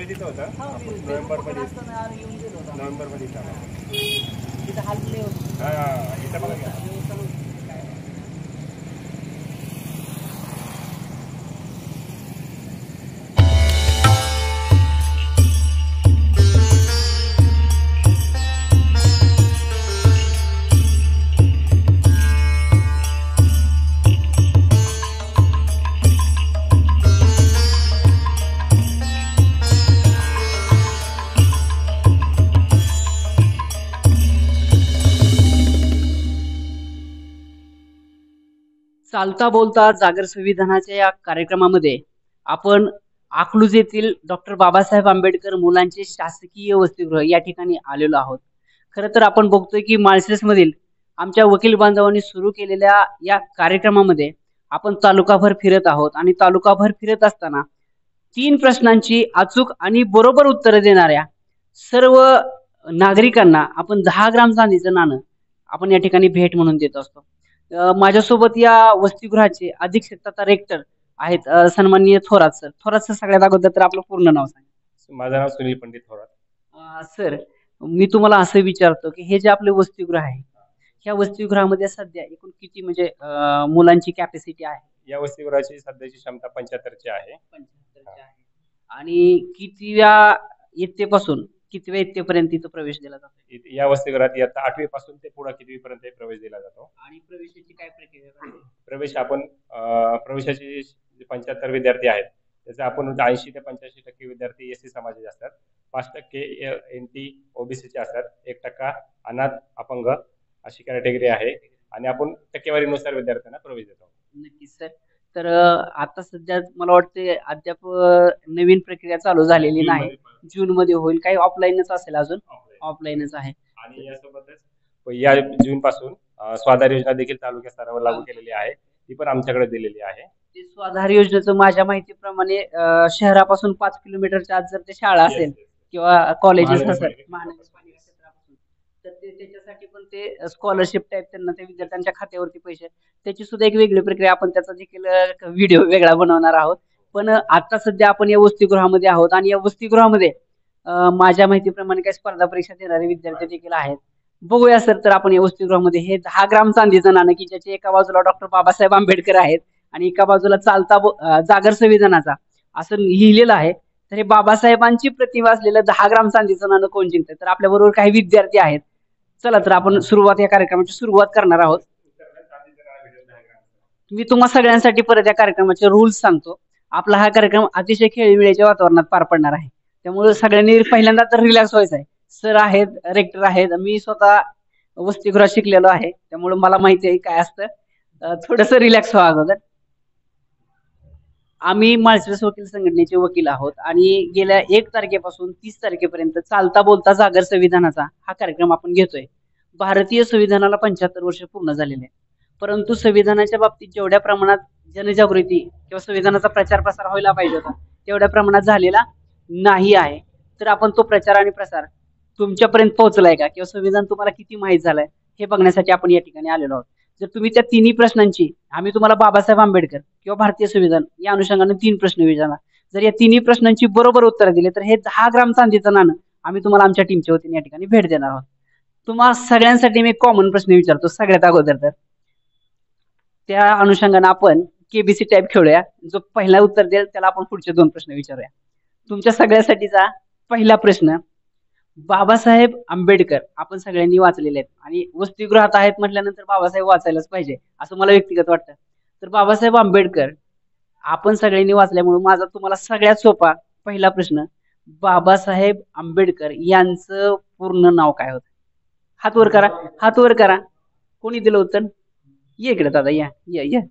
तिथं होतं नोव्हेंबरमध्ये हां इथं बघा घ्या. चालता बोलता जागर संविधानाच्या या कार्यक्रमामध्ये आपण अकलूज येथील डॉक्टर बाबासाहेब आंबेडकर मुलांचे शासकीय वसतिगृह या ठिकाणी आलेलो आहोत. खरं तर आपण बघतोय की माळशिरसमधील आमच्या वकील बांधवांनी सुरू केलेल्या या कार्यक्रमामध्ये आपण तालुकाभर फिरत आहोत आणि तालुकाभर फिरत असताना 3 प्रश्नांची अचूक आणि बरोबर उत्तरे देणाऱ्या सर्व नागरिकांना आपण 10 ग्राम चांदीचं नाणं आपण या ठिकाणी भेट म्हणून देत असतो. माझ्यासोबत या वसतिगृहाचे अधीक्षक तथा रेक्टर आहेत सन्माननीय थोरात सर. थोरात सर, सगळ्यात अगोदर तर आपलं पूर्ण नाव सांगा. माझं नाव सुनील पंडित थोरात. सर, मी तुम्हाला असं विचारतो की हे जे आपले वसतिगृह आहे, ह्या वसतिगृहामध्ये सध्या एकूण किती म्हणजे मुलांची कॅपॅसिटी आहे? या वसतिगृहाची सध्याची क्षमता 75ची आहे. 75ची आहे. आणि कितव्या इयत्तेपासून कितव्या इयत्तेपर्यंत इथं प्रवेश दिला जातो? या वसतिगृहात इयत्ता 8वी पासून ते पुढे 7वी पर्यंत प्रवेश दिला जातो. आणि प्रवेशाची काय प्रक्रिया? प्रवेश आपण प्रवेशाचे 75 विद्यार्थी आहेत त्याचे आपण 80 ते 85% विद्यार्थी एससी समाजाचे असतात, 5% NT OBCचे असतात, 1% अनाथ अपंग अशी कॅटेगरी आहे आणि आपण टक्केवारीनुसार विद्यार्थ्यांना प्रवेश देतो. नक्कीच सर. तर आता सध्या मला वाटते अद्याप नवीन प्रक्रिया चालू झालेली नाही, जून मध्ये होईल. काही ऑफलाईनच असेल, अजून ऑफलाईनच आहे. आणि यासोबतच या जून पासून स्वाधार योजना देखील तालुका स्तरावर लागू केलेली आहे, ती पण आमच्याकडे दिलेली आहे. ते स्वाधार योजनेचं माझ्या माहितीप्रमाणे शहरापासून 5 किलोमीटरच्या आत जर ते शाळा असेल किंवा कॉलेजेस असेल महानगरपालिका क्षेत्रापासून, तर ते त्याच्यासाठी पण ते स्कॉलरशिप टाईप त्यांना त्या विद्यार्थ्यांच्या खात्यावरती पैसे, त्याची सुद्धा एक वेगळी प्रक्रिया, आपण त्याचा देखील व्हिडिओ वेगळा बनवणार आहोत. पण आता सध्या आपण या वसतिगृहामध्ये आहोत आणि या वसतिगृहामध्ये माझ्या माहितीप्रमाणे काही स्पर्धा परीक्षा देणारे विद्यार्थी देखील आहेत. बघूया सर. तर आपण या वसतिगृहामध्ये हे 10 ग्राम चांदीचं नाणं की ज्याच्या एका बाजूला डॉक्टर बाबासाहेब आंबेडकर आहेत आणि एका बाजूला चालता जागर संविधानाचा असं लिहिलेलं आहे, तर हे बाबासाहेबांची प्रतिमा असलेलं 10 ग्राम चांदीचं नाणं कोण जिंकतंय? तर आपल्याबरोबर काही विद्यार्थी आहेत. चला तर आपण या कार्यक्रमाची सुरुवात करणार आहोत. मी तुम्हा सगळ्यांसाठी परत या कार्यक्रमाचे रूल्स सांगतो. आपला हा कार्यक्रम अतिशय खेळीमेळीच्या वातावरणात पार पडणार आहे, त्यामुळे सगळ्यांनी पहिल्यांदा तर रिलॅक्स व्हायचं आहे. सर आहेत, रेक्टर आहेत, मी स्वतः वसतिगृहात शिकलेलो आहे, त्यामुळे मला माहिती आहे काय असतं. थोडंसं रिलॅक्स व्हा अगोदर. आम्ही माळशिरस वकील संघटनेचे वकील आहोत आणि गेल्या 1 तारखेपासून 30 तारखेपर्यंत चालता बोलता जागर संविधानाचा हा कार्यक्रम आपण घेतोय. भारतीय संविधानाला 75 वर्ष पूर्ण झालेले आहे, परंतु संविधानाच्या बाबतीत जेवढ्या प्रमाणात जनजागृती किंवा संविधानाचा प्रचार प्रसार व्हायला पाहिजे होता तेवढ्या प्रमाणात झालेला नाही आहे. तर आपण तो प्रचार आणि प्रसार तुमच्यापर्यंत पोहोचलाय का, किंवा संविधान तुम्हाला किती माहीत झालंय हे बघण्यासाठी आपण या ठिकाणी आलेलो आहोत. जर तुम्ही त्या 3 प्रश्नांची, आम्ही तुम्हाला बाबासाहेब आंबेडकर किंवा भारतीय संविधान या अनुषंगाने 3 प्रश्न विचारणार, जर या 3 प्रश्नांची बरोबर उत्तर दिले तर हे 10 ग्राम चांदीचं नाणं आम्ही तुम्हाला आमच्या टीमच्या वतीने या ठिकाणी भेट देणार आहोत. तुम्हाला सगळ्यांसाठी मी एक कॉमन प्रश्न विचारतो सगळ्यात अगोदर. तर त्या अनुषंगाने आपण KBC टाईप खेळूया. जो पहिला उत्तर देईल त्याला आपण पुढचे 2 प्रश्न विचारूया. तुमच्या सगळ्यासाठीचा पहिला प्रश्न, बाबासाहेब आंबेडकर आपण सगळ्यांनी वाचलेले आहेत आणि वसतिगृहात आहेत म्हटल्यानंतर बाबासाहेब वाचायलाच पाहिजे असं मला व्यक्तिगत वाटतं. तर बाबासाहेब आंबेडकर आपण सगळ्यांनी वाचल्यामुळे माझा तुम्हाला सगळ्यात सोपा पहिला प्रश्न, बाबासाहेब आंबेडकर यांचं पूर्ण नाव काय होतं? हात वर करा, हात वर करा. कोणी दिलं उत्तर? ये इकडे दादा, या या या.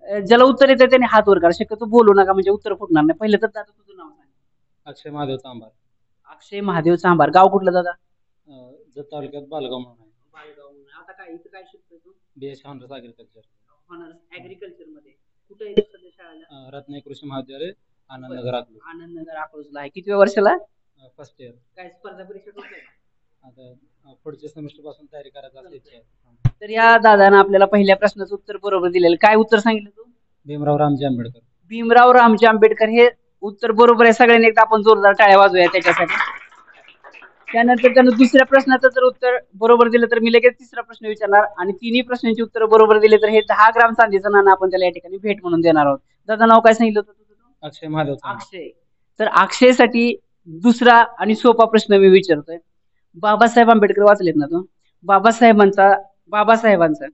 ज्याला उत्तर येतं त्याने हात वर करा, शक्यतो बोलू नका म्हणजे उत्तर फुटणार नाही. पहिलं तर दादा तुझं नाव सांग. अक्षय महादेव चांभार. अक्षय महादेव चांभार. गाव कुठलं दादा? जत तालुक्यात बालगाव म्हणून आहे. बालगाव. आता काय इथं काय शिकतोय तू? BSc honours agriculture. Honours agriculture मध्ये कुठे आहे सध्या शाळेला? रत्नागिरी कृषी महाविद्यालय आनंदनगर अकलूज. आनंदनगर अकलूजला आहे. कितव्या वर्षाला? First year. काय स्पर्धा परीक्षा करतोय? आता पुढच्या सेमिस्टर पासून तयारी करायची असते इच्छा आहे. तर या दादानं आपल्याला पहिल्या प्रश्नाचं उत्तर बरोबर दिलेलं. काय उत्तर सांगितलं तू? भीमराव रामजी आंबेडकर. भीमराव रामजी आंबेडकर हे उत्तर बरोबर आहे. सगळ्यांनी एकदा आपण जोरदार टाळ्या वाजवूया त्याच्यासाठी. त्यानंतर त्यानं दुसऱ्या प्रश्नाचं जर उत्तर बरोबर दिलं तर मी लगेच तिसरा प्रश्न विचारणार आणि तिन्ही प्रश्नांची उत्तर बरोबर दिले तर हे 10 ग्राम चांदीचं नाणं आपण त्याला या ठिकाणी भेट म्हणून देणार आहोत. दादा नाव काय सांगितलं होतं तुझं? अक्षय महादेव चांद. अक्षय. तर अक्षयसाठी दुसरा आणि सोपा प्रश्न मी विचारतोय. बाबासाहेब आंबेडकर वाचलेत ना तू? बाबासाहेबांचं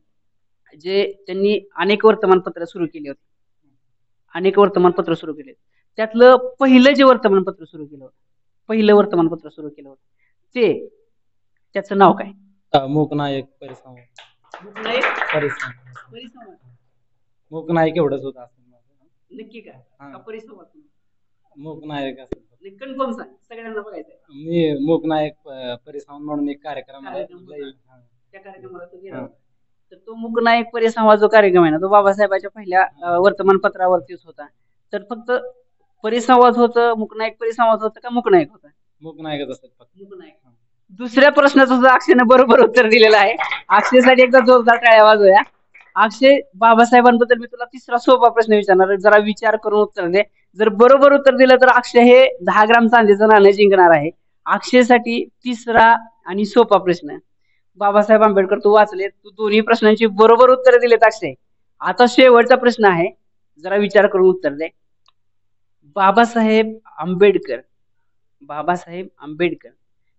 जे त्यांनी अनेक वर्तमानपत्र सुरू केली होती. अनेक वर्तमानपत्र सुरू केले. त्यातलं पहिलं जे वर्तमानपत्र सुरू केलं होतं, पहिलं वर्तमानपत्र सुरू केलं होतं त्याचं नाव काय? मूकनायक परिसंवाद. मूकनायक परिसंवाद. परिसंवाद. मूकनायक एवढंच होतं असं माझं. नक्की का? हा. का परिसंवाद? मूकनायक असेल. कन्फर्म सांग, सगळ्यांना बघायचंय. मी मूकनायक परिसंवाद म्हणून एक कार्यक्रम आहे. त्या कार्यक्रमाला तो गेला होता. तर तो मूकनायक परिसंवाद जो कार्यक्रम आहे ना, तो बाबासाहेबांच्या पहिल्या वर्तमानपत्रावरतीच होता. तर फक्त परिसंवाद होतं, मूकनायक परिसंवाद होतं का मूकनायक होतं? मूकनायकच असेल फक्त. मूकनायक. दुसऱ्या प्रश्नाचं सुद्धा अक्षयने बरोबर उत्तर दिलेलं आहे. अक्षयसाठी एकदा जोरदार टाळ्या वाजवूया. अक्षय, बाबासाहेबांबद्दल मी तुला तिसरा सोपा प्रश्न विचारणार, जरा विचार करून उत्तर दे. जर बरोबर उत्तर दिलं तर अक्षय हे 10 ग्राम चांदीचं नाणं जिंकणार आहे. अक्षयसाठी तिसरा आणि सोपा प्रश्न. बाबासाहेब आंबेडकर तू वाचले, तू दोन्ही प्रश्नांची बरोबर उत्तर दिलेत अक्षय. आता शेवटचा प्रश्न आहे, जरा विचार करून उत्तर दे. बाबासाहेब आंबेडकर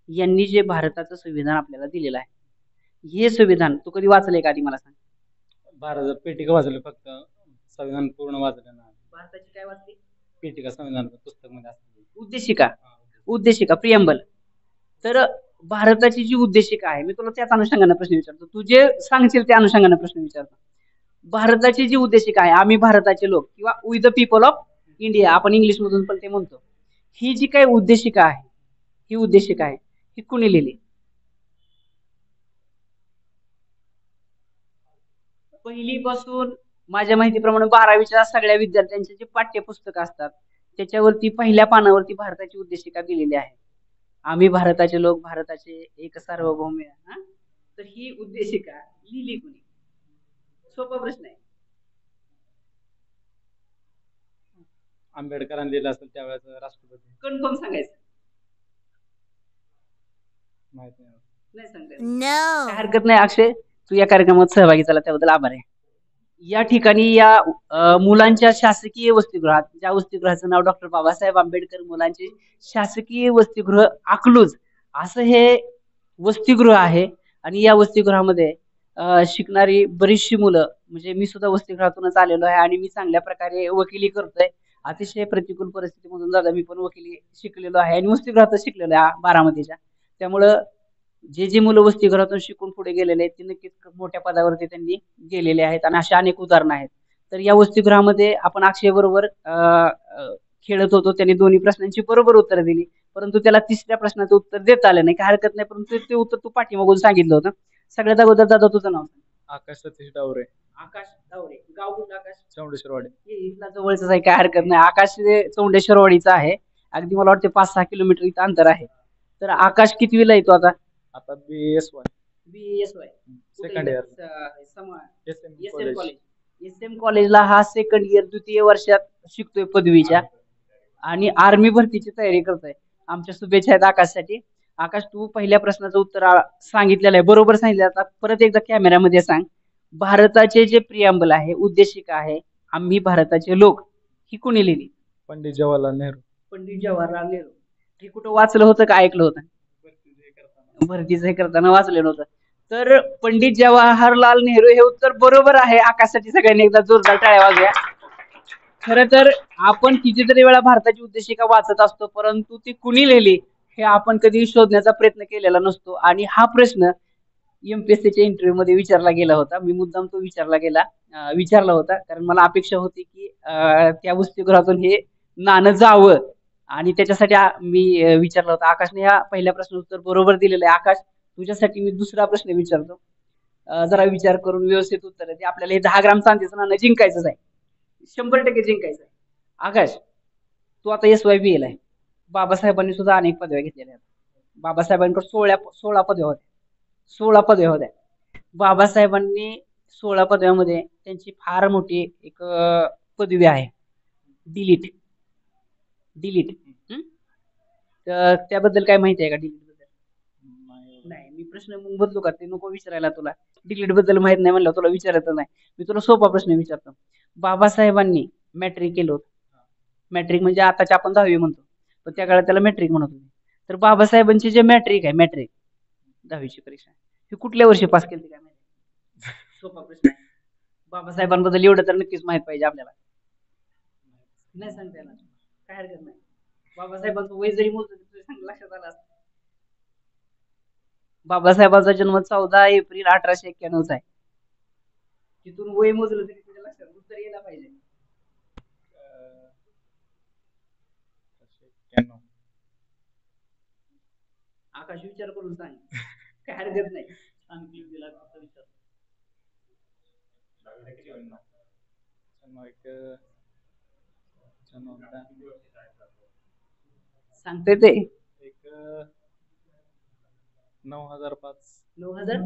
यांनी जे भारताचं संविधान आपल्याला दिलेलं आहे, हे संविधान तू कधी वाचलंय का आधी मला सांग? भारत पेटिका वाचले फक्त, संविधान पूर्ण वाचलं ना. भारताची काय वाचली? पेटिका संविधान पुस्तक मध्ये असते. उद्देशिका प्रियंबल. तर भारताची जी उद्देशिका आहे, मी तुला त्याच अनुषंगाने प्रश्न विचारतो. तू जे सांगशील त्या अनुषंगाने प्रश्न विचारतो. भारताची जी उद्देशिका आहे, आम्ही भारताचे लोक किंवा we the people of India, आपण इंग्लिश मधून पण ते म्हणतो. ही जी काही उद्देशिका आहे, ही कुणी लिहिली? पहिलीपासून माझ्या माहितीप्रमाणे 12वीच्या सगळ्या विद्यार्थ्यांचे जे पाठ्यपुस्तक असतात त्याच्यावरती पहिल्या पानावरती भारताची उद्देशिका दिलेली आहे. आम्ही भारताचे लोक, भारताचे एक सार्वभौम. तर ही उद्देशिका लिहिली कुणी? सोपा प्रश्न आहे. आंबेडकरांनी लिहिलं असेल त्यावेळेस राष्ट्रपती. कन्फर्म सांगायचं? माहिती नाही सांगता. काय हरकत नाही अक्षय, तू या कार्यक्रमात सहभागी झाला त्याबद्दल आभार आहे. या ठिकाणी या मुलांच्या शासकीय वसतिगृहात, ज्या वसतिगृहाचं नाव डॉक्टर बाबासाहेब आंबेडकर मुलांचे शासकीय वसतिगृह अकलूज असं हे वसतिगृह आहे. आणि या वसतिगृहामध्ये शिकणारी बरीचशी मुलं, म्हणजे मी सुद्धा वसतिगृहातूनच आलेलो आहे आणि मी चांगल्या प्रकारे वकिली करतोय. अतिशय प्रतिकूल परिस्थितीमधून दादा मी पण वकिली शिकलेलो आहे आणि वसतिगृहातच शिकलेलो आहे बारामतीच्या. त्यामुळं जे मुलं वसतिगृहातून शिकून पुढे गेलेले आहेत ते नक्कीच मोठ्या पदावरती त्यांनी गेलेले आहेत आणि अशा अनेक उदाहरणं आहेत. तर या वसतिगृहामध्ये आपण अक्षय बरोबर खेळत होतो. त्यांनी दोन्ही प्रश्नांची बरोबर उत्तर दिली, परंतु त्याला तिसऱ्या प्रश्नाचं उत्तर देता आलं नाही. काय हरकत नाही, परंतु ते उत्तर तू पाठीमागून सांगितलं होतं. सगळ्यात अगोदर दादा तुझं नाव? आकाश सतीश डावरे. आकाश डावरे. गाव कुठलं आकाश? चौंडेश्वरवाडी. इथला जवळच आहे, काय हरकत नाही. आकाश चौंडेश्वरवाडीचा आहे. अगदी मला वाटतं 5-6 किलोमीटर इथं अंतर आहे. तर आकाश कितवीला येतो आता? आता BSY सेकंड इयर SM कॉलेजला हा सेकंड इयर द्वितीय वर्षात शिकतोय पदवीच्या आणि आर्मी भरतीची तयारी करतोय. आमच्या शुभेच्छा आहेत आकाशसाठी. आकाश, तू पहिल्या प्रश्नाचं उत्तर सांगितलेलं आहे, बरोबर सांगितलं. आता परत एकदा कॅमेऱ्यामध्ये सांग, भारताचे जे प्रियांबल आहे, उद्देशिका आहे, आम्ही भारताचे लोक, ही कुणी लिहिली? पंडित जवाहरलाल नेहरू. पंडित जवाहरलाल नेहरू. हे कुठं वाचलं होतं का ऐकलं होतं? भरतीचं हे करताना वाचलेलं होतं. तर पंडित जवाहरलाल नेहरू हे उत्तर बरोबर आहे. आकाशासाठी सगळ्यांनी एकदा जोरदार टाळ्या वाजवा. खरं तर आपण कितीतरी वेळा भारताची उद्देशिका वाचत असतो, परंतु ती कुणी लिहिली हे आपण कधी शोधण्याचा प्रयत्न केलेला नसतो. आणि हा प्रश्न MPSCच्या इंटरव्ह्यू मध्ये विचारला गेला होता. मी मुद्दाम तो विचारला होता, कारण मला अपेक्षा होती की त्या वसतिगृहातून हे नाणं जावं आणि त्याच्यासाठी मी विचारलं होतं. आकाशने या पहिल्या प्रश्नाचं उत्तर बरोबर दिलेलं आहे. आकाश, तुझ्यासाठी मी दुसरा प्रश्न विचारतो, जरा विचार करून व्यवस्थित उत्तर आहे. आपल्याला हे 10 ग्राम चांदीचं नाणं जिंकायचंच आहे, 100% जिंकायचं आहे. आकाश, तू आता SYBL आहे. बाबासाहेबांनी सुद्धा अनेक पदव्या घेतलेल्या आहेत. बाबासाहेबांकडे 16 पदव्या होत्या. बाबासाहेबांनी 16 पदव्यामध्ये त्यांची फार मोठी एक पदवी आहे, डिलीट. डिलीट. त्याबद्दल काय माहिती आहे का डिलीट बद्दल? नाही नाही, मी प्रश्न मग बदलू का? ते नको विचारायला तुला. डिलीट बद्दल माहित नाही म्हणलं तुला विचारत नाही. मी तुला सोपा प्रश्न विचारतो. बाबासाहेबांनी मॅट्रिक केलं होतं. मॅट्रिक म्हणजे आताच्या आपण 10वी म्हणतो, पण त्या काळात त्याला मॅट्रिक म्हणत होते. तर बाबासाहेबांची जे मॅट्रिक आहे, मॅट्रिक 10वीची परीक्षा, ही कुठल्या वर्षी पास केली काय माहिती? सोपा प्रश्न आहे. बाबासाहेबांबद्दल एवढं तर नक्कीच माहित पाहिजे आपल्याला. नाही सांगता येणार, काय हरकत नाही. बाबासाहेबांचं वय जरी मोजलं तरी तुझ्या सांग लक्षात आलं असतं. बाबासाहेबांचा जन्म 14 एप्रिल 1891 चा आहे. तिथून वय मोजलं तरी तुझ्या लक्षात उत्तर यायला पाहिजे. 91. आकाश विचार करून सांग, काय हरकत नाही. सांगते ते एक 9005. 9000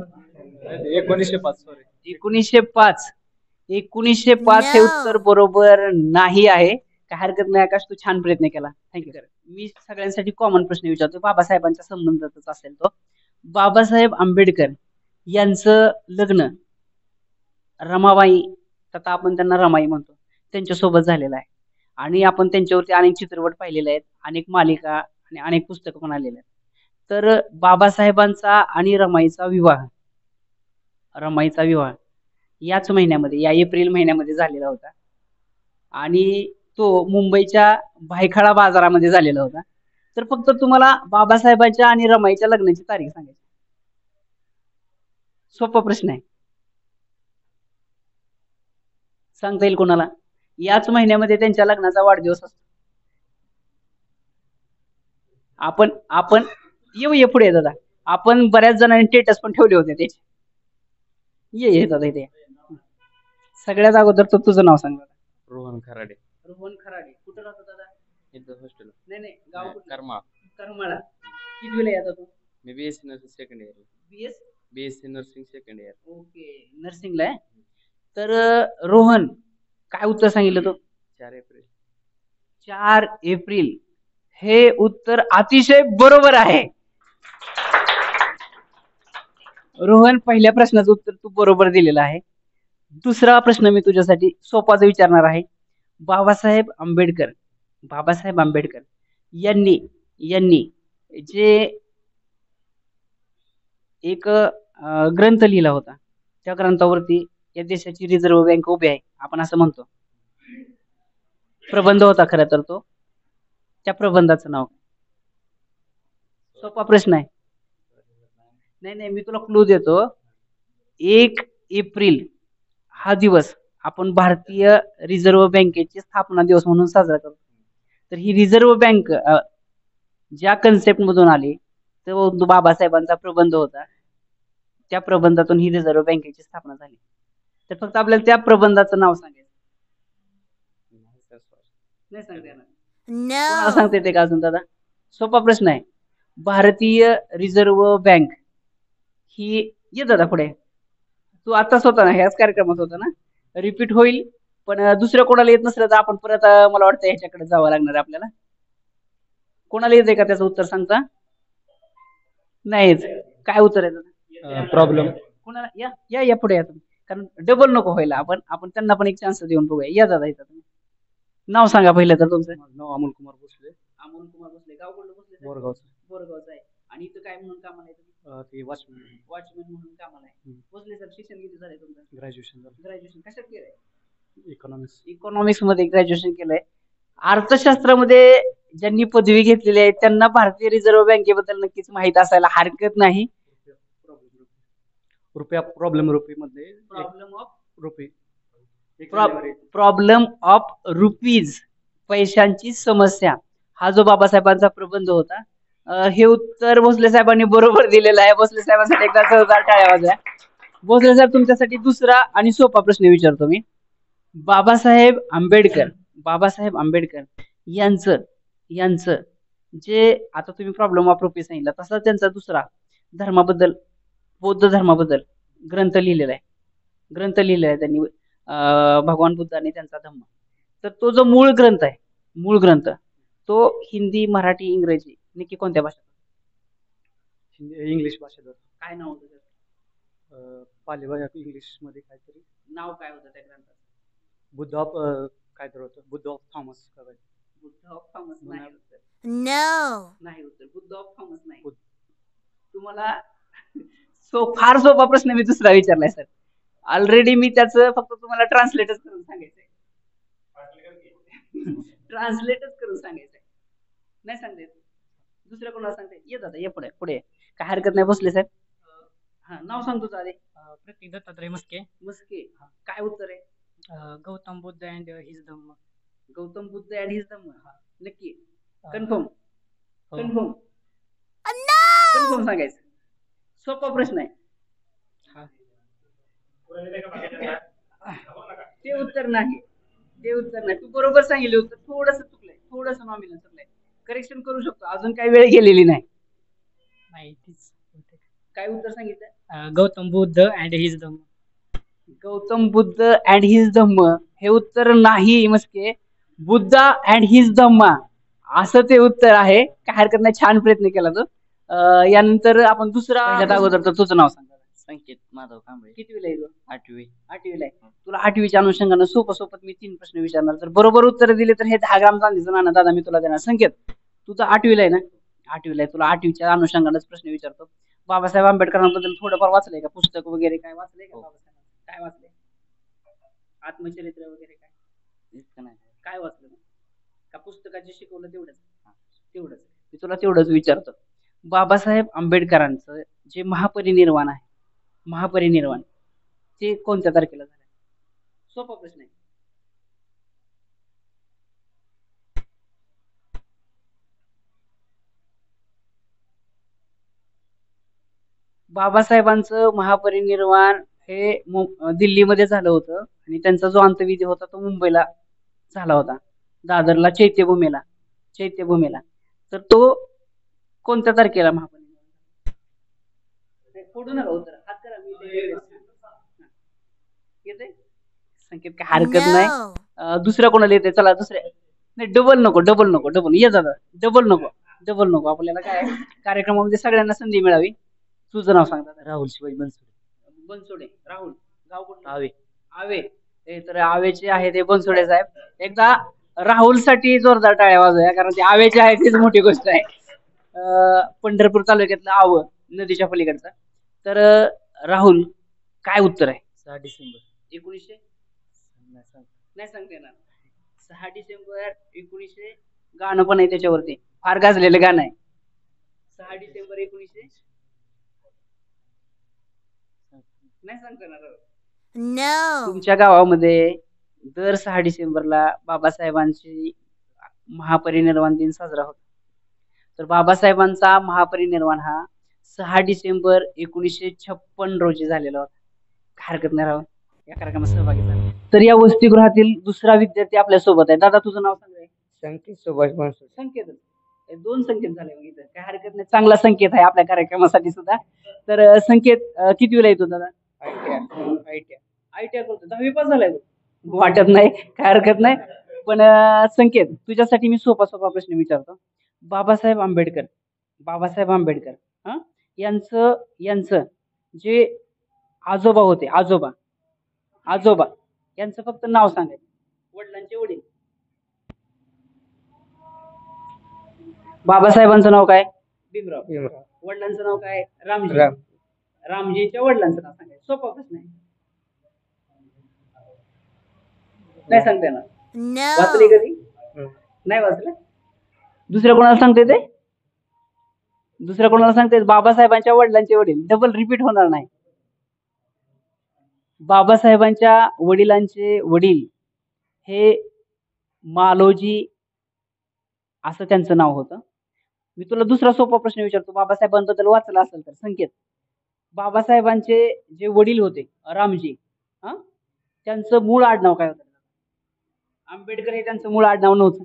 1905 सॉरी. 1905. 1905 हे उत्तर बरोबर नाही आहे. काय हरकत नाही आकाश, तू छान प्रयत्न केला, थँक्यू. मी सगळ्यांसाठी कॉमन प्रश्न विचारतो, बाबासाहेबांच्या संबंधातच असेल तो. बाबासाहेब आंबेडकर यांचं लग्न रमाबाई, तथा आपण त्यांना रमाई म्हणतो, त्यांच्यासोबत झालेलं आहे. आणि आपण त्यांच्यावरती अनेक चित्रपट पाहिलेले आहेत, अनेक मालिका आणि अनेक पुस्तकं पण आलेले आहेत. तर बाबासाहेबांचा आणि रमाईचा विवाह याच महिन्यामध्ये, या एप्रिल महिन्यामध्ये झालेला होता. आणि तो मुंबईच्या भायखळा बाजारामध्ये झालेला होता. तर फक्त तुम्हाला बाबासाहेबांच्या आणि रमाईच्या लग्नाची तारीख सांगायची. सोपा प्रश्न आहे, सांगता येईल कोणाला? याच महिन्यामध्ये त्यांच्या लग्नाचा वाढदिवस असतो. आपण आपण ये पुढे दादा. आपण बऱ्याच जणांनी स्टेटस पण ठेवले होते त्याचे. ये दादा इथे. सगळ्यात अगोदर तर तुझं नाव सांग दादा. रोहन खराडे. रोहन खराडे. कुठं राहतो दादा? इथं हॉस्टेल. नाही गाव कुठलं? कर्मा. करमाळा. कितवीला येतो तू? मी BSc nursing second year. BSc nursing second year. Okay, नर्सिंगला आहे. तर रोहन, काय उत्तर सांगितलं तो? 4 एप्रिल. 4 एप्रिल हे उत्तर अतिशय बरोबर आहे. रोहन, पहिल्या प्रश्नाचं उत्तर तू बरोबर दिलेलं आहे. दुसरा प्रश्न मी तुझ्यासाठी सोपाच विचारणार आहे. बाबासाहेब आंबेडकर यांनी जे एक ग्रंथ लिहिला होता, त्या ग्रंथावरती या देशाची रिझर्व्ह बँक उभी आहे आपण असं म्हणतो. प्रबंध होता खरं तर तो. त्या प्रबंधाचं नाव? सोपा प्रश्न आहे. नाही, मी तुला क्लू देतो. 1 एप्रिल हा दिवस आपण भारतीय रिझर्व्ह बँकेची स्थापना दिवस म्हणून साजरा करतो. तर ही रिझर्व्ह बँक ज्या कन्सेप्ट मधून आली, तो बाबासाहेबांचा प्रबंध होता. त्या प्रबंधातून ही रिझर्व्ह बँकेची स्थापना झाली. तर फक्त आपल्याला त्या प्रबंधाचं नाव सांगायचं. नाही सांगता येणार. कोणाला सांगता येते का अजून दादा? सोपा प्रश्न आहे. भारतीय रिझर्व्ह बँक ही, ये दादा पुढे. तू आताच होता ना, ह्याच कार्यक्रमात होता ना, रिपीट होईल. पण दुसऱ्या कोणाला येत नसलं तर आपण परत मला वाटतं ह्याच्याकडे जावं लागणार आहे आपल्याला. कोणाला येते का त्याचं उत्तर सांगता? नाहीच. काय उत्तर आहे दादा? प्रॉब्लेम. कोणाला? या पुढे या तुम्ही, कारण डबल नको व्हायला. आपण त्यांना पण एक चान्स देऊन बघूया. या दादा इथं. तुम्ही नाव सांगा पहिलं तर तुमचं. नाव अमोल कुमार भोसले. अमोल कुमार भोसले. गाव कुठलं भोसले? बोरगावचं आहे. आणि इथं काय म्हणून कामाला आहे तुम्ही? ते वॉचमॅन म्हणून कामाला आहे. भोसले सर, शिक्षण किती झालंय तुमचं? ग्रॅज्युएशन कशात केलंय? इकॉनॉमिक्स मध्ये ग्रॅज्युएशन केलंय. अर्थशास्त्रामध्ये ज्यांनी पदवी घेतलेली आहे त्यांना भारतीय रिझर्व्ह बँकेबद्दल नक्कीच माहित असायला हरकत नाही. प्रॉब्लेम मध्ये प्रॉब्लेम ऑफ रुपीज, पैशांची समस्या, हा जो बाबासाहेबांचा प्रबंध होता. हे उत्तर भोसले साहेबांनी बरोबर दिलेलं आहे. भोसले साहेबांसाठी एकदा जोरदार टाळ्या वाजवा. भोसले साहेब, तुमच्यासाठी दुसरा आणि सोपा प्रश्न विचारतो मी. बाबासाहेब आंबेडकर यांचं जे आता तुम्ही प्रॉब्लेम ऑफ रुपीज सांगितला, तसा त्यांचा दुसरा धर्माबद्दल, बौद्ध धर्माबद्दल ग्रंथ लिहिलेला आहे त्यांनी, भगवान बुद्धांनी त्यांचा धम्म. तर तो जो मूळ ग्रंथ तो हिंदी मराठी इंग्रजी नक्की कोणत्या भाषेत? इंग्लिश भाषेत होतं. काय नाव होतं त्याचं? पालेभाज्या इंग्लिशमध्ये काहीतरी नाव काय होतं त्या ग्रंथाचं? बुद्ध ऑफ काहीतरी होतं, बुद्ध ऑफ थॉमस का काहीतरी. बुद्ध ऑफ थॉमस नाही उत्तर. No. नाही उत्तर. बुद्ध ऑफ थॉमस नाही. बुद्ध. तुम्हाला फार सोपा प्रश्न मी दुसरा विचारलाय सर. ऑलरेडी मी त्याचं फक्त तुम्हाला ट्रान्सलेटच करून सांगायचंय. ट्रान्सलेटच करून सांगायचंय. नाही सांगता येत. दुसऱ्या कोणाला सांगता येत? ये दादा ये पुढे पुढे. काय हरकत नाही बसले साहेब. हा नाव सांग तुझं आधी. प्रतीक दत्तात्रय मस्के. मस्के. काय उत्तर आहे? Gautam Buddha and his Dhamma. Gautam Buddha and his Dhamma. नक्की कन्फर्म हो. Confirm No. कन्फर्म सांगायचं. सोपा प्रश्न आहे. ते उत्तर नाही. ते उत्तर नाही. तू बरोबर सांगितलं उत्तर. थोडंसं चुकलंय. थोडंसं नॉमिनल चुकलंय. करेक्शन करू शकतो. अजून काही वेळ गेलेली नाही. नाही तीच. काय उत्तर सांगितलं? Gautam Buddha and his Dhamma. Gautam Buddha and his Dhamma हे उत्तर नाही मस्के. बुद्धा अँड हिज धम्मा असं ते उत्तर आहे. काय हरकत नाही. छान प्रयत्न केला तो. यानंतर आपण दुसरा अगोदर तर तुझं नाव सांग. संकेत माधव कांबळे. कितवीला आहे तू? 8वी. आठवीला आहे. तुला आठवीच्या अनुषंगानं सोपं मी 3 प्रश्न विचारणार. जर बरोबर उत्तर दिले तर हे 10 ग्राम चांदीचं नाणं दादा मी तुला देणार. संकेत तुझं 8वीला आहे ना? 8वीला आहे. तुला 8वीच्या अनुषंगानंच प्रश्न विचारतो. बाबासाहेब आंबेडकरांबद्दल थोडंफार वाचलंय का? पुस्तक वगैरे काय वाचलंय का? बाबासाहेब काय वाचलंय? आत्मचरित्र वगैरे काय इतकं नाही. काय वाचलं? का पुस्तकात जे शिकवलं तेवढंच? तेवढंच. मी तुला तेवढंच विचारतो. बाबासाहेब आंबेडकरांचं जे महापरिनिर्वाण आहे, महापरिनिर्वाण ते कोणत्या तारखेला झालं? सोपा प्रश्न आहे. बाबासाहेबांचं महापरिनिर्वाण हे दिल्लीमध्ये झालं होतं आणि त्यांचा जो अंत्यविधी होता तो मुंबईला झाला होता. दादरला चैत्यभूमीला. तर तो कोणत्या तारखेला महापरिनिर्वाण? फोडू नका उत्तर. हात करा. येते संकेत काय हरकत नाही. No. दुसऱ्या कोणाला येते? चला दुसऱ्या. नाही डबल नको. ये दादा डबल नको. आपल्याला काय कार्यक्रमामध्ये सगळ्यांना संधी मिळावी. तुझं नाव सांग दादा. राहुल शिवाजी बनसोडे. राहुल. गाव कुठलं? आवे. आवे. ते तर आवेचे आहे ते बनसोडे साहेब. एकदा राहुल साठी जोरदार टाळ्या वाजवूया कारण ते आवेचे आहे तीच मोठी गोष्ट आहे. पंढरपूर तालुक्यातलं आव नदीच्या पलीकडचा. तर राहुल काय उत्तर आहे? 6 डिसेंबर. 1900 नाही सांगता येणार. 6 डिसेंबर 1900 गाणं पण आहे त्याच्यावरती. फार गाजलेलं गाणं आहे. 6 डिसेंबर 1900 नाही सांगता येणार. No. तुमच्या गावामध्ये दर 6 डिसेंबरला बाबासाहेबांची महापरिनिर्वाण दिन साजरा होतो. तर बाबासाहेबांचा महापरिनिर्वाण हा 6 डिसेंबर 1956 रोजी झालेला होता. हरकत नाही राहून या कार्यक्रमात सहभागी झाला. तर या वसतिगृहातील दुसरा विद्यार्थी आपल्या सोबत आहे. दादा तुझं नाव सांग. संकेत सुभाष बनसोडे. संकेत. 2 संकेत झाले मग इथं. काय हरकत नाही. चांगला संकेत आहे आपल्या कार्यक्रमासाठी सुद्धा. तर संकेत कितवीला येतो दादा? ITI करतो. 10वी पास झालाय तो. वाटत नाही. काय हरकत नाही. पण संकेत तुझ्यासाठी मी सोपा प्रश्न विचारतो. बाबासाहेब आंबेडकर हा यांचं जे आजोबा होते आजोबा यांचं फक्त नाव सांगायचं. वडिलांचे वडील. बाबासाहेबांचं नाव काय? भीमराव. वडिलांचं नाव काय? रामजी. रामजीच्या वडिलांचं नाव सांगायचं. सोपा प्रश्न आहे. नाही सांगता येणार. वाचले No. कधी? नाही वाचलं. दुसऱ्या कोणाला सांगते ते? बाबासाहेबांच्या वडिलांचे वडील. डबल रिपीट होणार नाही. बाबासाहेबांच्या वडिलांचे वडील हे मालोजी असं त्यांचं नाव होतं. मी तुला दुसरा सोपा प्रश्न विचारतो. बाबासाहेबांबद्दल वाचला असेल तर संकेत. बाबासाहेबांचे जे वडील होते रामजी त्यांचं मूळ आडनाव काय होतं? आंबेडकर हे त्यांचं मूळ आडनाव नव्हतं.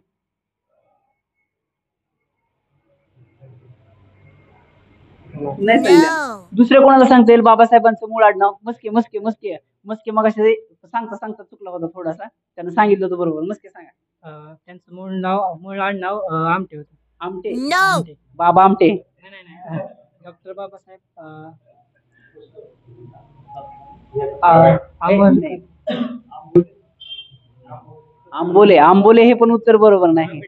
नाही सांगितलं. No. दुसऱ्या कोणाला सांगता येईल बाबासाहेबांचं मूळ आडनाव? मस्के मग असे सांगता चुकला होता थोडासा. त्यानं सांगितलं होतं बरोबर. मस्के सांगा. त्यांचं मूळ आडनाव आमटे होतं. आमटे No. आमटे. बाबा आमटे. नाही. डॉक्टर बाबासाहेब नाही. आंबोले आंबोले हे पण उत्तर बरोबर नाही.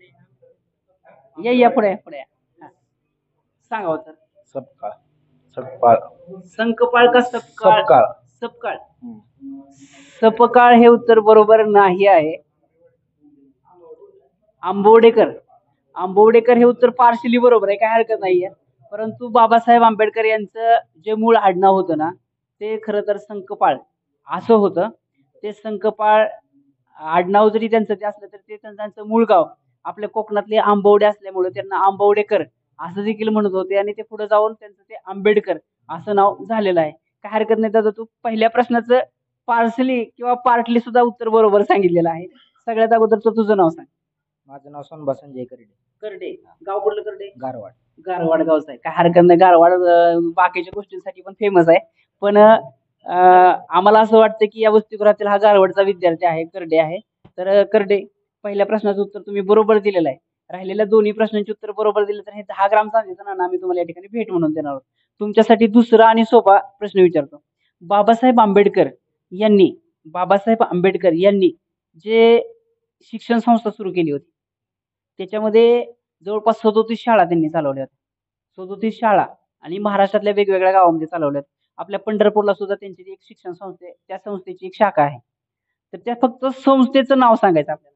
या पुढे पुढे या. हा. सांगा उत्तर. सपकाळ सपकाळ संकपाळ का सपकाळ? सपकाळ. सपकाळ. सपकाळ हे उत्तर बरोबर नाही आहे. आंबवडेकर. आंबवडेकर हे उत्तर पार्शली बरोबर आहे, काय हरकत नाहीये. परंतु बाबासाहेब आंबेडकर यांचं जे मूळ आडनाव होतं ना, ते खरं तर संकपाळ असं होतं. ते संकपाळ आडनाव जरी त्यांचं ते असलं तरी ते त्यांचं मूळ गाव आपल्या कोकणातले आंबवडे असल्यामुळे त्यांना आंबवडेकर असं देखील म्हणत होते आणि ते पुढे जाऊन त्यांचं ते आंबेडकर असं नाव झालेलं आहे. काय हरकत नाही दादा, तू पहिल्या प्रश्नाचं पार्सली किंवा पार्टली सुद्धा उत्तर बरोबर सांगितलेलं आहे. सगळ्यात अगोदर तर तुझं नाव सांग. माझं नाव सोनबा संजय करडे, करडे. गाव कुठलं करडे? गारवाड. गारवाड गावचं आहे. काय हरकत नाही. गारवाड बाकीच्या गोष्टींसाठी पण फेमस आहे. पण आम्हाला असं वाटतं की या वसतिगृहातील हा गारवाडचा विद्यार्थी आहे, करडे आहे. तर करडे, पहिल्या प्रश्नाचं उत्तर तुम्ही बरोबर दिलेलं आहे. राहिलेल्या दोन्ही प्रश्नांची उत्तर बरोबर दिले तर हे 10 ग्राम चांदीचं नाणं आम्ही तुम्हाला या ठिकाणी भेट म्हणून देणार आहोत. तुमच्यासाठी दुसरा आणि सोपा प्रश्न विचारतो. बाबासाहेब आंबेडकर यांनी जे शिक्षण संस्था सुरू केली होती त्याच्यामध्ये जवळपास 37 शाळा त्यांनी चालवल्या होत्या. 37 शाळा आणि महाराष्ट्रातल्या वेगवेगळ्या गावामध्ये चालवल्या आहेत. आपल्या पंढरपूरला सुद्धा त्यांची एक शिक्षण संस्थे, त्या संस्थेची एक शाखा आहे. तर त्या फक्त संस्थेचं नाव सांगायचं आपल्याला.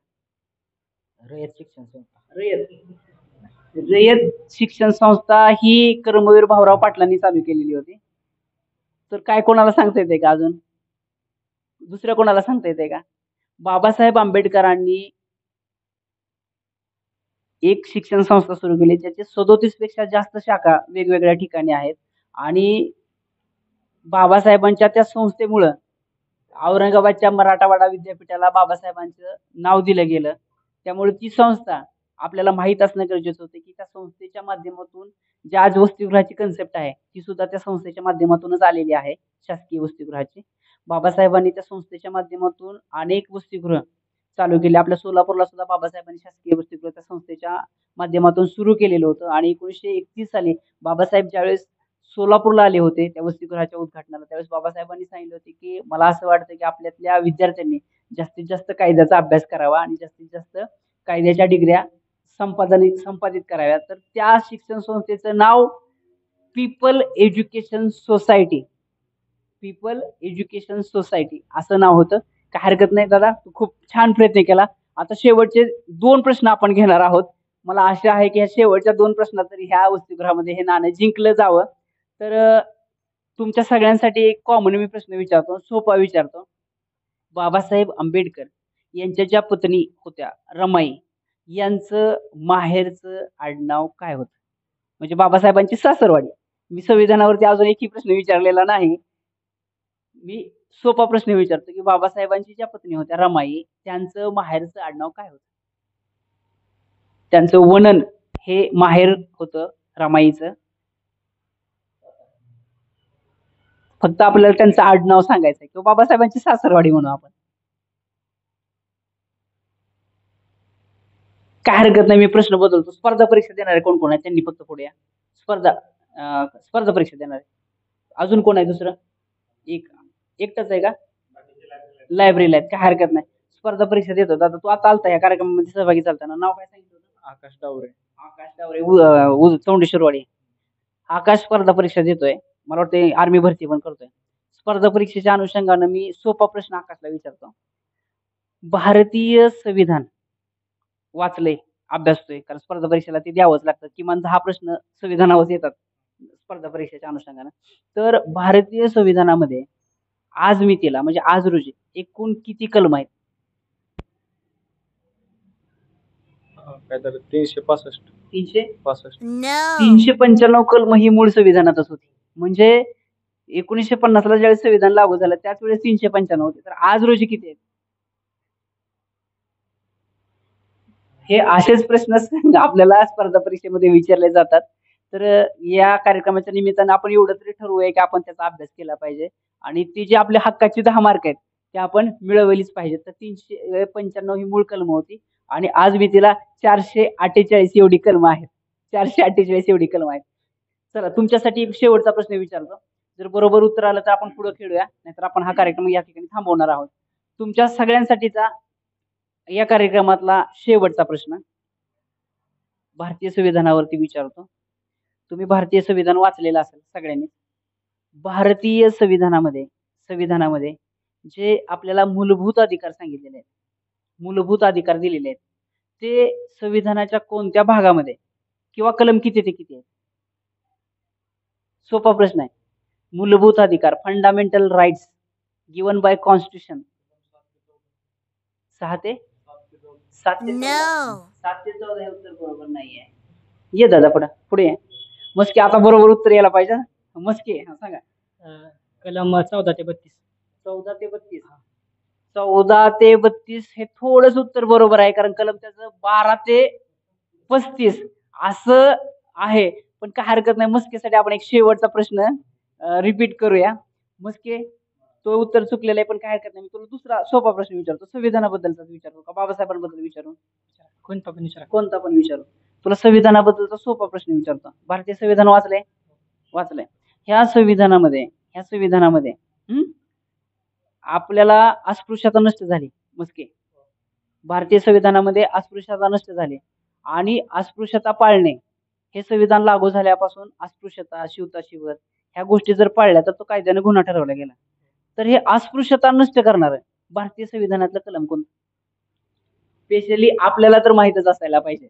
रयत शिक्षण संस्था. रयत शिक्षण संस्था ही कर्मवीर भाऊराव पाटलांनी चालू केलेली होती. तर काय कोणाला सांगता येते का अजून? दुसऱ्या कोणाला सांगता येते का? बाबासाहेब आंबेडकरांनी एक शिक्षण संस्था सुरू केली ज्याचे 37 पेक्षा जास्त शाखा वेगवेगळ्या ठिकाणी आहेत आणि बाबासाहेबांच्या त्या संस्थेमुळं औरंगाबादच्या मराठवाडा विद्यापीठाला बाबासाहेबांचं नाव दिलं गेलं. त्यामुळे ती संस्था आपल्याला माहीत असणं गरजेचं होतं की त्या संस्थेच्या माध्यमातून जी आज वसतिगृहाची कन्सेप्ट आहे ती सुद्धा त्या संस्थेच्या माध्यमातूनच आलेली आहे, शासकीय वसतिगृहाची. बाबासाहेबांनी त्या संस्थेच्या माध्यमातून अनेक वसतिगृह चालू केले. आपल्या सोलापूरला सुद्धा बाबासाहेबांनी शासकीय वसतिगृह त्या संस्थेच्या माध्यमातून सुरू केलेलं होतं आणि 1931 साली बाबासाहेब ज्यावेळेस सोलापूरला आले होते त्या वसतिगृहाच्या उद्घाटनाला, त्यावेळेस बाबासाहेबांनी सांगितलं होते की मला असं वाटतं की आपल्यातल्या विद्यार्थ्यांनी जास्तीत जास्त कायद्याचा अभ्यास करावा आणि जास्तीत जास्त कायद्याच्या डिग्र्या संपादित कराव्या. तर त्या शिक्षण संस्थेचं नाव पीपल एज्युकेशन सोसायटी असं नाव होतं. काय हरकत नाही दादा, तू खूप छान प्रयत्न केला. आता शेवटचे 2 प्रश्न आपण घेणार आहोत. मला आशा आहे की ह्या शेवटच्या 2 प्रश्नात तरी ह्या वसतिगृहामध्ये हे नाणं जिंकलं जावं. तर तुमच्या सगळ्यांसाठी एक कॉमन मी प्रश्न विचारतो, सोपा विचारतो. बाबासाहेब आंबेडकर यांच्या ज्या पत्नी होत्या रमाई, यांचं माहेरचं आडनाव काय होतं? म्हणजे बाबासाहेबांची सासरवाडी. मी संविधानावरती अजून एकही प्रश्न विचारलेला नाही. मी सोपा प्रश्न विचारतो की बाबासाहेबांची ज्या पत्नी होत्या रमाई, त्यांचं माहेरचं आडनाव काय होतं? त्यांचं वनन हे माहेर होतं रमाईचं. फक्त आपल्याला त्यांचं आडनाव सांगायचं किंवा बाबासाहेबांची सासरवाडी म्हणू आपण. काय हरकत नाही, मी प्रश्न बदलतो. स्पर्धा परीक्षा देणारे कोण कोण आहे त्यांनी फक्त पुढे या. स्पर्धा परीक्षा देणारे अजून कोण आहे? दुसरं एकटाच आहे का? लायब्ररीला आहेत. काय हरकत नाही, स्पर्धा परीक्षा देतो. दादा तू आता आलता या कार्यक्रमामध्ये सहभागी चालताना, नाव काय सांगितलं होतं? आकाश डावरे. चौंडेश्वरवाडी. आकाश स्पर्धा परीक्षा देतोय, मला वाटतं आर्मी भरती पण करतोय. स्पर्धा परीक्षेच्या अनुषंगानं मी सोपा प्रश्न आकाशला विचारतो. भारतीय संविधान वाचलंय, अभ्यासतोय, कारण स्पर्धा परीक्षेला ते द्यावंच लागतं. किमान 10 प्रश्न संविधानावर येतात स्पर्धा परीक्षेच्या अनुषंगानं. तर भारतीय संविधानामध्ये आज मितीला म्हणजे आज रोजी एकूण किती कलम आहेत? काय तर 365. 365. No. 395 कलम ही मूळ संविधानातच होती. म्हणजे 1950ला ज्यावेळेस संविधान लागू झालं त्याच वेळेस 395 होते. तर आज रोजी किती आहेत? हे असेच प्रश्न आपल्याला स्पर्धा परीक्षेमध्ये विचारले जातात. तर या कार्यक्रमाच्या निमित्तानं आपण एवढं तरी ठरवूया की आपण त्याचा अभ्यास केला पाहिजे आणि ती जी आपल्या हक्काची 10 मार्क आहेत ते आपण मिळवलीच पाहिजेत. तर 395 ही मूळ कलम होती आणि आज मी तिला 448 एवढी कलम आहेत. 448 एवढी कलम आहेत. चला तुमच्यासाठी एक शेवटचा प्रश्न विचारतो. जर बरोबर उत्तर आलं तर आपण पुढे खेळूया, नाहीतर आपण हा कार्यक्रम या ठिकाणी थांबवणार आहोत. तुमच्या सगळ्यांसाठीचा या कार्यक्रमातला शेवटचा प्रश्न भारतीय संविधानावरती विचारतो. तुम्ही भारतीय संविधान वाचलेलं असेल सगळ्यांनी. भारतीय संविधानामध्ये जे आपल्याला मूलभूत अधिकार सांगितलेले आहेत, मूलभूत अधिकार दिलेले आहेत, ते संविधानाच्या कोणत्या भागामध्ये किंवा कलम किती ते किती आहे? सोपा प्रश्न आहे. मूलभूत अधिकार, fundamental rights given by constitution 6 ते 7 ते 14. No. 7 ते 14 हे उत्तर बरोबर नाहीये. ये दादा पुढे ये. मस्के आता बरोबर उत्तर यायला पाहिजे. मस्के सांगा. कलम 14 ते 32. 14 ते 32. 14 ते 32 हे थोडंच उत्तर बरोबर आहे, कारण कलम त्याचं 12 ते 35 असं आहे. पण काय हरकत नाही, मस्केसाठी आपण एक शेवटचा प्रश्न रिपीट करूया. मस्के तो उत्तर चुकलेला आहे, पण काय हरकत नाही. मी तुला दुसरा सोपा प्रश्न विचारतो. संविधानाबद्दलचाच विचारू का बाबासाहेबांबद्दल विचारू? कोणता पण विचारा. कोणता पण विचारू. तुला संविधानाबद्दलचा सोपा प्रश्न विचारतो. भारतीय संविधान वाचलंय. ह्या संविधानामध्ये आपल्याला अस्पृश्यता नष्ट झाली. मस्के भारतीय संविधानामध्ये अस्पृश्यता नष्ट झाली आणि अस्पृश्यता पाळणे हे संविधान लागू झाल्यापासून अस्पृश्यता, शिवता ह्या गोष्टी जर पाळल्या तर तो कायद्याने गुन्हा ठरवला गेला. तर हे अस्पृश्यता नष्ट करणार भारतीय संविधानातलं कलम कोणतं? स्पेशली आपल्याला तर माहीतच असायला पाहिजे,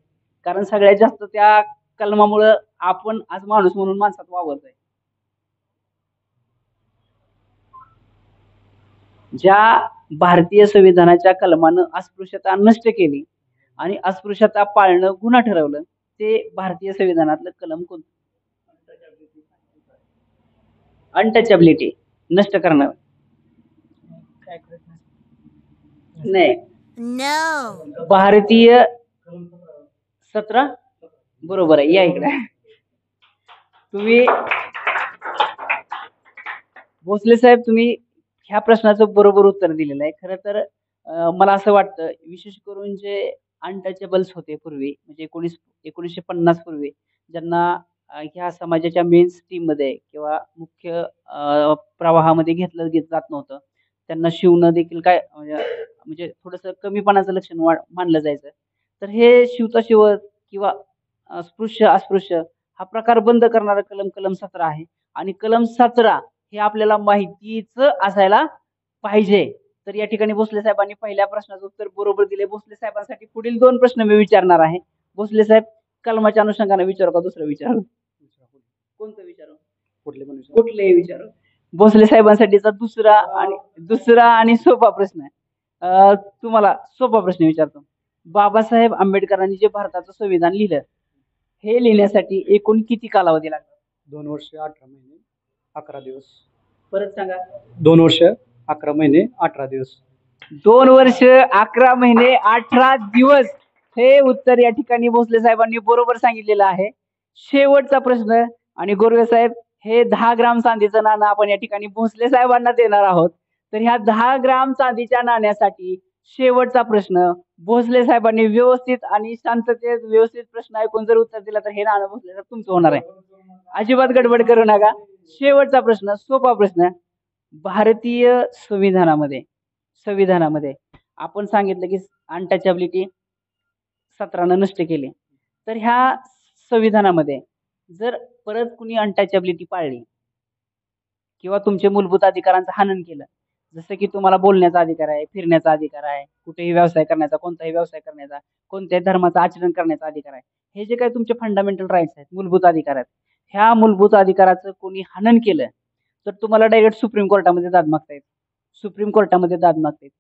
कारण सगळ्यात जास्त त्या कलमामुळं आपण आज माणूस म्हणून माणसात वावरतोय. ज्या भारतीय संविधानाच्या कलमानं अस्पृश्यता नष्ट केली आणि अस्पृश्यता पाळणं गुन्हा ठरवलं, ते भारतीय संविधानातलं कलम कोणतं? अनटचॅबिलिटी नष्ट करणार काय करत नाही. No. भारतीय 17 बरोबर आहे. या इकडे तुम्ही भोसले साहेब, तुम्ही ह्या प्रश्नाचं बरोबर उत्तर दिलेलं आहे. खरं तर मला असं वाटतं, विशेष करून जे अनटचेबल्स होते पूर्वी, म्हणजे 1950 पूर्वी, ज्यांना ह्या समाजाच्या मेन स्ट्रीममध्ये किंवा मुख्य प्रवाहामध्ये घेतलं जात नव्हतं, त्यांना शिवणं देखील काय म्हणजे थोडंसं कमीपणाचं लक्षण मानलं जायचं. तर हे शिवता शिवत किंवा अस्पृश्य हा प्रकार बंद करणारा कलम 17 आहे. आणि कलम 17 हे आपल्याला माहितीच असायला पाहिजे. तर या ठिकाणी भोसले साहेबांनी पहिल्या प्रश्नाचं उत्तर बरोबर दिले. भोसले साहेबांसाठी पुढील 2 प्रश्न मी विचारणार आहे. भोसले साहेब, कलमाच्या अनुषंगाने विचारू का दुसरं विचारू? कोणतं विचारू? कुठलेही विचारू. भोसले साहेबांसाठीचा दुसरा आणि सोपा प्रश्न आहे. तुम्हाला सोपा प्रश्न विचारतो. बाबासाहेब आंबेडकरांनी जे भारताचं संविधान लिहिलं, हे लिहिण्यासाठी एकूण किती कालावधी लागला? 2 वर्ष 18 महिने 11 दिवस. परत सांगा. 2 वर्ष 11 महिने 18 दिवस. 2 वर्ष 11 महिने 18 दिवस हे उत्तर या ठिकाणी भोसले साहेबांनी बरोबर सांगितलेलं आहे. शेवटचा प्रश्न, आणि गोरवे साहेब, हे 10 ग्राम चांदीचं नाणं आपण या ठिकाणी भोसले साहेबांना देणार आहोत. तर ह्या 10 ग्राम चांदीच्या नाण्यासाठी शेवटचा प्रश्न भोसले साहेबांनी व्यवस्थित आणि शांततेत व्यवस्थित प्रश्न ऐकून जर उत्तर दिलं तर हे नाणं भोसले साहेब तुमचं होणार आहे. अजिबात गडबड करू नका. शेवटचा प्रश्न, सोपा प्रश्न. भारतीय संविधानामध्ये आपण सांगितलं की अनटचॅबिलिटी 17 नष्ट केली. तर ह्या संविधानामध्ये जर परत कुणी अनटचॅबिलिटी पाळली किंवा तुमचे मूलभूत अधिकारांचं हनन केलं, जसं की तुम्हाला बोलण्याचा अधिकार आहे, फिरण्याचा अधिकार आहे, कुठेही व्यवसाय करण्याचा, कोणताही व्यवसाय करण्याचा, कोणत्याही धर्माचं आचरण करण्याचा अधिकार आहे, हे जे काही तुमचे फंडामेंटल राईट्स आहेत, मूलभूत अधिकार आहेत, ह्या मूलभूत अधिकाराचं कोणी हनन केलं तर तुम्हाला डायरेक्ट सुप्रीम कोर्टामध्ये दाद मागता येईल.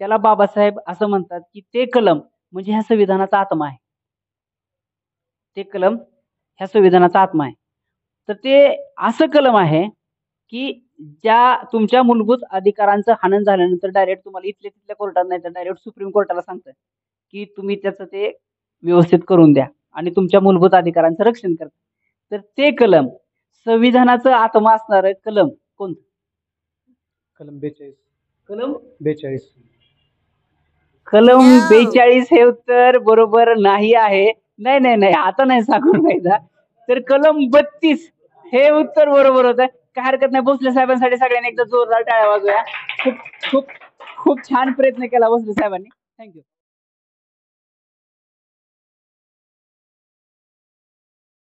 त्याला बाबासाहेब असं म्हणतात की ते कलम म्हणजे ह्या संविधानाचा आत्मा आहे. तर ते असं कलम आहे की ज्या तुमच्या मूलभूत अधिकारांचं हनन झाल्यानंतर डायरेक्ट तुम्हाला इथल्या तिथल्या कोर्टात नाही तर डायरेक्ट सुप्रीम कोर्टाला सांगतं की तुम्ही त्याचं ते व्यवस्थित करून द्या आणि तुमच्या मूलभूत अधिकारांचं रक्षण करता. तर ते कलम, संविधानाचं आत्मा असणारं कलम कोणतं? कलम 42. कलम 42. कलम No. 42 हे उत्तर बरोबर नाही आहे. नाही नाही नाही आता नाही सांगून माहिती. तर कलम 32 हे उत्तर बरोबर होतं. काय हरकत नाही. भोसले साहेबांसाठी सगळ्यांनी एकदा जोरदार टाळ्या वाजवूया. खूप खूप खूप छान प्रयत्न केला भोसले साहेबांनी. थँक्यू.